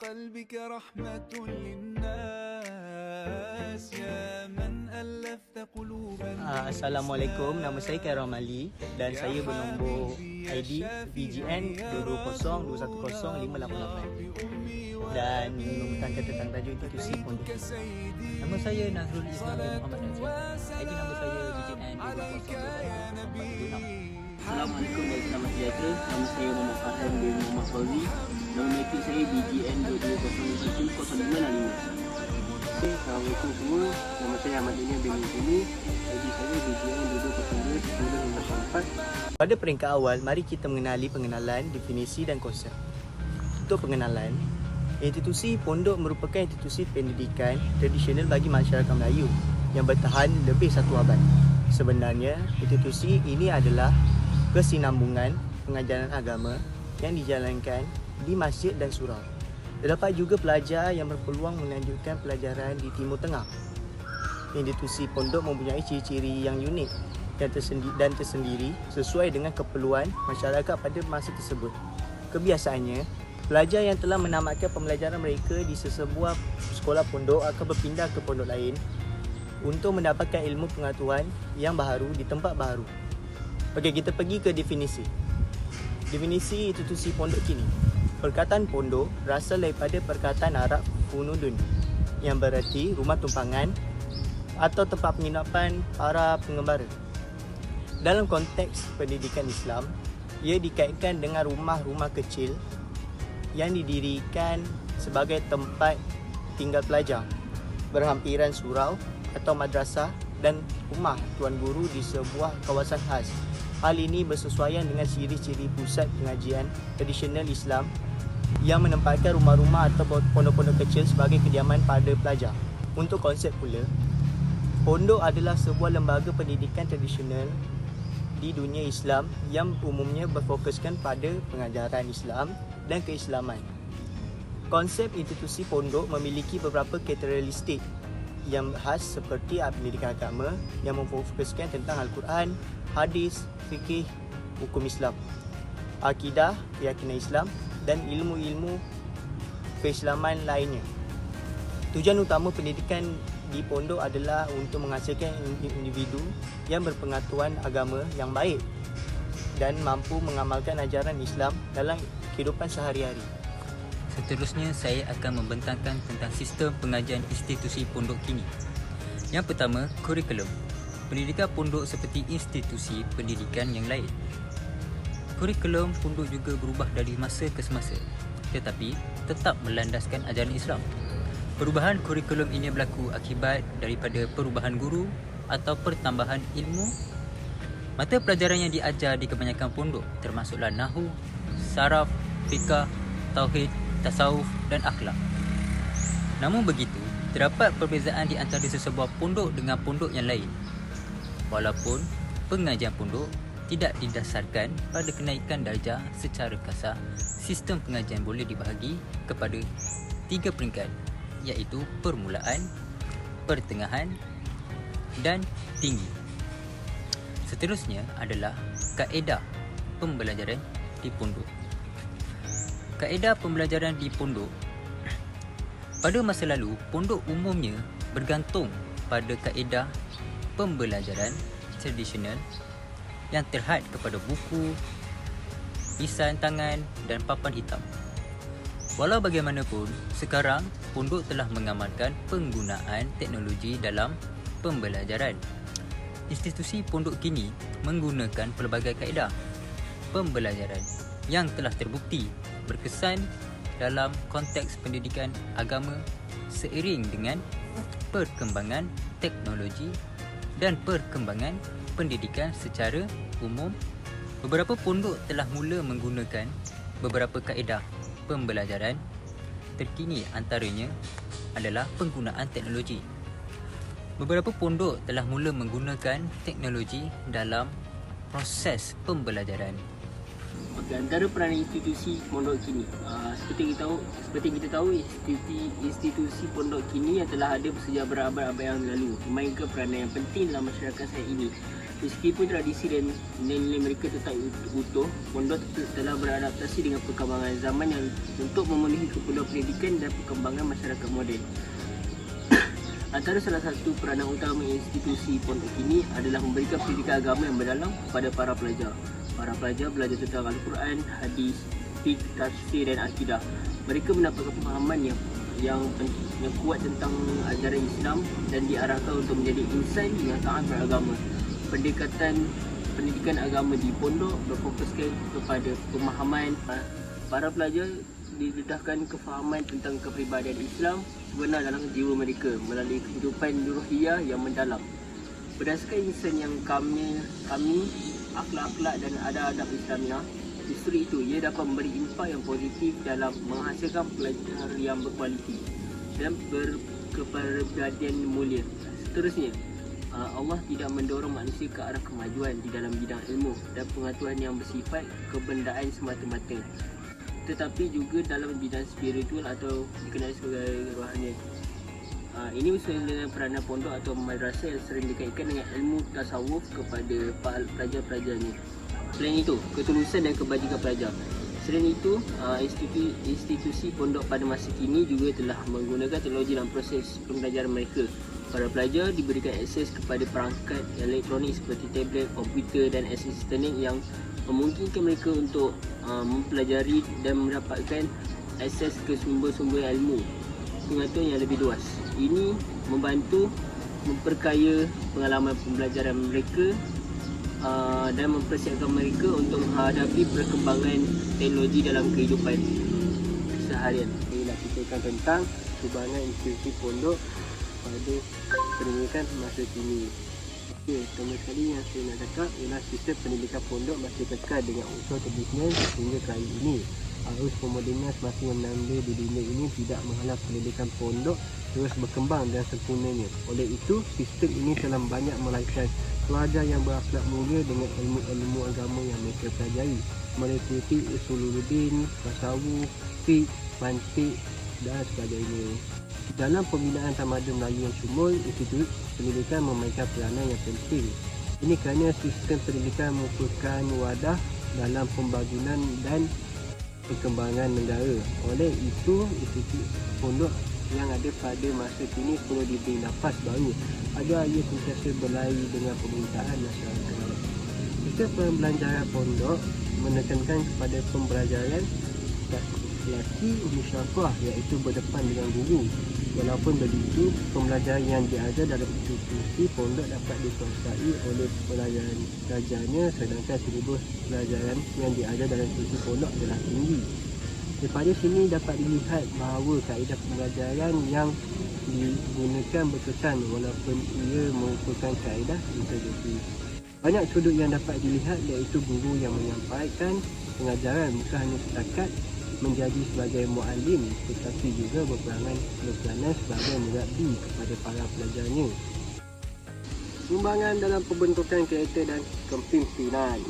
قلبك رحمة للناس يا من ألفت قلوبا. Assalamualaikum, nama saya Kairam Ali dan saya bernombor ID VGN 220210588 dan mengutangkan tentang tajuk institusi pondok. Nama saya Nazrul Islam bin Muhammad Nazrul. ID nama saya VGN 220210586. Assalamualaikum dan selamat sejahtera. Nama saya Muhammad Farhan bin Muhammad Fauzi. Nama metric saya BGN 22010565. Assalamualaikum semua. Nama saya Ahmad Dania bin Musimi. ID saya BGN 22021054. Pada peringkat awal, mari kita mengenali pengenalan, definisi dan konsep. Untuk pengenalan, institusi pondok merupakan institusi pendidikan tradisional bagi masyarakat Melayu yang bertahan lebih satu abad. Sebenarnya, institusi ini adalah kesinambungan pengajaran agama yang dijalankan di masjid dan surau. Terdapat juga pelajar yang berpeluang melanjutkan pelajaran di Timur Tengah. Institusi pondok mempunyai ciri-ciri yang unik dan tersendiri sesuai dengan keperluan masyarakat pada masa tersebut. Kebiasaannya, pelajar yang telah menamatkan pembelajaran mereka di sesebuah sekolah pondok akan berpindah ke pondok lain untuk mendapatkan ilmu pengetahuan yang baharu di tempat baharu. Okey, kita pergi ke definisi. Definisi institusi pondok kini. Perkataan pondok berasal daripada perkataan Arab funudun yang berarti rumah tumpangan atau tempat penginapan para pengembara. Dalam konteks pendidikan Islam, ia dikaitkan dengan rumah-rumah kecil yang didirikan sebagai tempat tinggal pelajar, berhampiran surau atau madrasah dan rumah tuan guru di sebuah kawasan khas. Hal ini bersesuaian dengan ciri-ciri pusat pengajian tradisional Islam yang menempatkan rumah-rumah atau pondok-pondok kecil sebagai kediaman pada pelajar. Untuk konsep pula, pondok adalah sebuah lembaga pendidikan tradisional di dunia Islam yang umumnya berfokuskan pada pengajaran Islam dan keislaman. Konsep institusi pondok memiliki beberapa karakteristik yang khas seperti pendidikan agama yang memfokuskan tentang Al-Quran, hadis, fikih, hukum Islam, akidah, keyakinan Islam dan ilmu-ilmu keislaman lainnya. Tujuan utama pendidikan di pondok adalah untuk menghasilkan individu yang berpengetahuan agama yang baik dan mampu mengamalkan ajaran Islam dalam kehidupan sehari-hari. Seterusnya, saya akan membentangkan tentang sistem pengajian institusi pondok kini. Yang pertama, kurikulum. Pendidikan pondok seperti institusi pendidikan yang lain. Kurikulum pondok juga berubah dari masa ke semasa, tetapi tetap melandaskan ajaran Islam. Perubahan kurikulum ini berlaku akibat daripada perubahan guru atau pertambahan ilmu. Mata pelajaran yang diajar di kebanyakan pondok termasuklah Nahwu, Saraf, Fiqh, Tauhid, Tasawuf dan Akhlak. Namun begitu, terdapat perbezaan di antara sesebuah pondok dengan pondok yang lain. Walaupun pengajian pondok tidak didasarkan pada kenaikan darjah secara kasar, sistem pengajian boleh dibahagi kepada 3 peringkat, iaitu permulaan, pertengahan dan tinggi. Seterusnya adalah kaedah pembelajaran di pondok. Kaedah pembelajaran di pondok. Pada masa lalu, pondok umumnya bergantung pada kaedah pembelajaran tradisional yang terhad kepada buku, pisan tangan dan papan hitam. Walau bagaimanapun, sekarang pondok telah mengamalkan penggunaan teknologi dalam pembelajaran. Institusi pondok kini menggunakan pelbagai kaedah pembelajaran yang telah terbukti berkesan dalam konteks pendidikan agama seiring dengan perkembangan teknologi dan perkembangan pendidikan secara umum. Beberapa pondok telah mula menggunakan beberapa kaedah pembelajaran terkini, antaranya adalah penggunaan teknologi. Beberapa pondok telah mula menggunakan teknologi dalam proses pembelajaran. Antara peranan institusi pondok kini, seperti kita tahu institusi pondok kini yang telah ada sejak berabad-abad yang lalu memainkan peranan yang penting dalam masyarakat saat ini. Meskipun tradisi dan nilai-nilai mereka tetap utuh, pondok telah beradaptasi dengan perkembangan zaman yang untuk memenuhi keperluan pendidikan dan perkembangan masyarakat moden. Antara salah satu peranan utama institusi pondok ini adalah memberikan pendidikan agama yang mendalam kepada para pelajar. Para pelajar belajar tentang Al-Quran, hadis, fiqh, tafsir dan akidah. Mereka mendapatkan pemahaman yang kuat tentang ajaran Islam dan diarahkan untuk menjadi insan yang taat beragama. Pendidikan agama di pondok berfokuskan kepada pemahaman. Para pelajar didedahkan kefahaman tentang kepribadian Islam sebenar dalam jiwa mereka melalui kehidupan ruhiyah yang mendalam. Berdasarkan insan yang kami akhlak-akhlak dan adab-adab Islamiah, justru itu ia dapat memberi impak yang positif dalam menghasilkan pelajar yang berkualiti dan berkepribadian mulia. Seterusnya, Allah tidak mendorong manusia ke arah kemajuan di dalam bidang ilmu dan pengetahuan yang bersifat kebendaan semata-mata, tetapi juga dalam bidang spiritual atau dikenali sebagai rohani. Ini bersama dengan peranan pondok atau madrasah yang sering dikaitkan dengan ilmu tasawuf kepada pelajar-pelajarnya. Selain itu, ketulusan dan kebajikan pelajar. Selain itu, institusi pondok pada masa kini juga telah menggunakan teknologi dalam proses pembelajaran mereka. Para pelajar diberikan akses kepada perangkat elektronik seperti tablet, komputer dan asisten yang memungkinkan mereka untuk mempelajari dan mendapatkan akses ke sumber-sumber ilmu pengetahuan yang lebih luas. Ini membantu memperkaya pengalaman pembelajaran mereka dan mempersiapkan mereka untuk menghadapi perkembangan teknologi dalam kehidupan seharian. Inilah ceritakan tentang sumbangan institusi pondok pada pendidikan masa kini. Okey, pertama sekali yang saya nak cakap ialah sistem pendidikan pondok masih kekal dengan unsur tradisional sehingga ke hari ini. Arus pemodenan semakin menanda di dunia ini tidak menghalang pendidikan pondok terus berkembang dan sempurnanya. Oleh itu, sistem ini telah banyak melahirkan pelajar yang berakhlak mulia dengan ilmu-ilmu agama yang mereka pelajari, meliputi usuluddin, tasawuf, fiqh, mantiq dan sebagainya. Dalam pembinaan tamadun Melayu yang syumul, institusi pendidikan memainkan peranan yang penting. Ini kerana sistem pendidikan merupakan wadah dalam pembangunan dan perkembangan negara. Oleh itu, institusi pondok yang ada pada masa kini perlu diberi nafas baru agar ia sentiasa berlari dengan permintaan masyarakat. Sistem pembelajaran pondok menekankan kepada pembelajaran laki musyawarah iaitu berdepan dengan guru. Walaupun begitu, pembelajaran yang diajar dalam institusi pondok dapat dikuasai oleh pelajarnya sedangkan silibus pelajaran yang diajar dalam institusi pondok adalah tinggi. Daripada sini dapat dilihat bahawa kaedah pembelajaran yang digunakan berkesan walaupun ia merupakan kaedah integriti. Banyak sudut yang dapat dilihat iaitu guru yang menyampaikan pengajaran bukan hanya setakat menjadi sebagai muallim tetapi juga berperanan sebagai murabbi kepada para pelajarnya. Sumbangan dalam pembentukan karakter dan kepimpinan.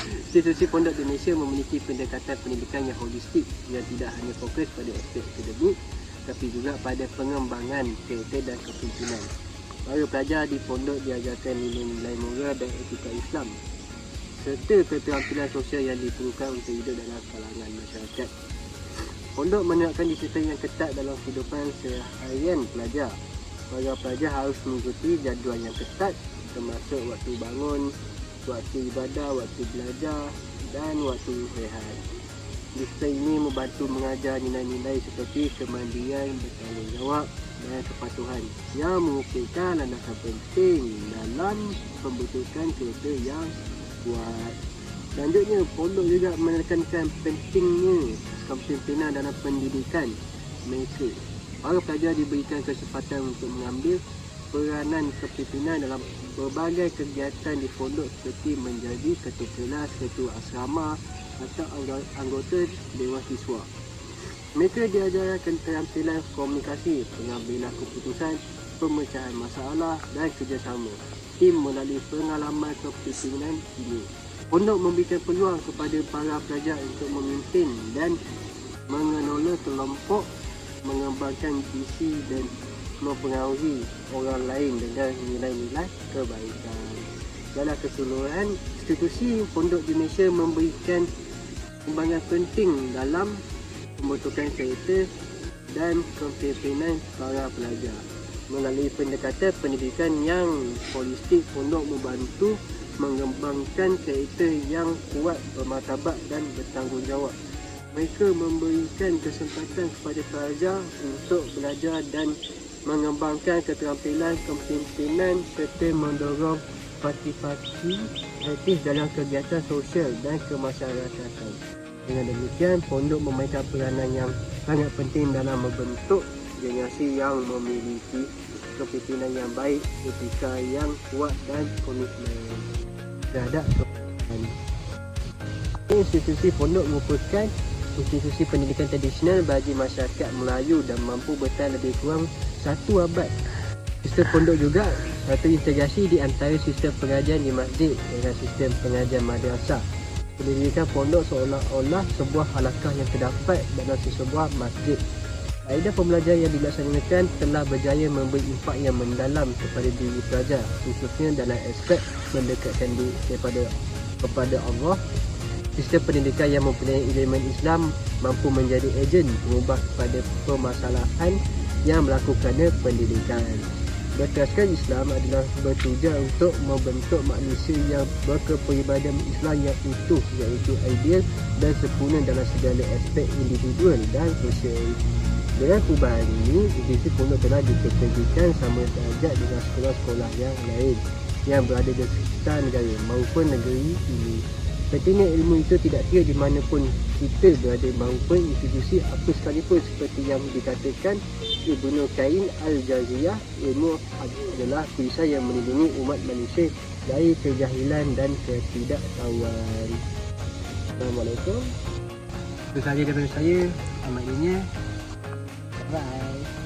Institusi Pondok Indonesia memiliki pendekatan pendidikan yang holistik yang tidak hanya fokus pada aspek akademik tapi juga pada pengembangan karakter dan kepimpinan. Para pelajar di pondok diajarkan nilai-nilai moral dan etika Islam serta keterampilan sosial yang diperlukan untuk hidup dalam kalangan masyarakat. Pondok menerapkan disiplin yang ketat dalam kehidupan seharian pelajar. Para pelajar harus mengikuti jadual yang ketat termasuk waktu bangun, waktu ibadah, waktu belajar dan waktu rehat. Disiplin ini membantu mengajar nilai-nilai seperti kemandirian, bertanggungjawab dan kepatuhan yang merupakan landasan penting dalam pembentukan karakter yang kuat. Selanjutnya, pondok juga menekankan pentingnya kepimpinan dalam pendidikan mereka. Para pelajar diberikan kesempatan untuk mengambil peranan kepimpinan dalam berbagai kegiatan di pondok seperti menjadi ketua kelas, ketua asrama atau anggota dewan siswa. Mereka diajarkan keterampilan komunikasi, pengambilan keputusan, pemecahan masalah dan kerjasama tim melalui pengalaman kepimpinan ini. Pondok memberikan peluang kepada para pelajar untuk memimpin dan mengelola kelompok, mengembangkan visi dan mempengaruhi orang lain dengan nilai-nilai kebaikan. Dalam keseluruhan, institusi pondok di Malaysia memberikan sumbangan penting dalam pembentukan karakter dan kepimpinan para pelajar. Melalui pendekatan pendidikan yang holistik, pondok membantu mengembangkan karakter yang kuat, bermartabat dan bertanggungjawab. Mereka memberikan kesempatan kepada pelajar untuk belajar dan mengembangkan keterampilan kepimpinan serta mendorong partisipasi aktif dalam kegiatan sosial dan kemasyarakatan. Dengan demikian, pondok memainkan peranan yang sangat penting dalam membentuk generasi yang memiliki kepimpinan yang baik, etika yang kuat dan komitmen terhadap kepentingan. Institusi pondok merupakan institusi pendidikan tradisional bagi masyarakat Melayu dan mampu bertahan lebih kurang 1 abad. Sistem pondok juga satu integrasi di antara sistem pengajian di masjid dengan sistem pengajian madrasah. Pendidikan pondok seolah-olah sebuah halakah yang terdapat dalam sebuah masjid. Kaedah pembelajaran yang dilaksanakan telah berjaya memberi impak yang mendalam kepada diri pelajar, khususnya dalam aspek mendekatkan diri kepada Allah. Sistem pendidikan yang mempunyai elemen Islam mampu menjadi ejen pengubah kepada permasalahan yang melakukan pendidikan. Berteraskan Islam adalah bertujuan untuk membentuk manusia yang berkepribadian Islam yang utuh, iaitu ideal dan sempurna dalam segala aspek individual dan sosial. Dengan perubahan ini, institusi pondok telah dikategorikan sama derajat dengan sekolah-sekolah yang lain yang berada di sekitar negara maupun negeri ini. Pentingnya ilmu itu tidak kira di mana pun kita berada maupun institusi apa sekalipun, seperti yang dikatakan Ibnu Qayyim Al-Jauziyah, ilmu adalah perisai yang melindungi umat manusia dari kejahilan dan ketidaktahuan. Assalamualaikum. Itu sahaja daripada saya, Ahmad Inya. Bye.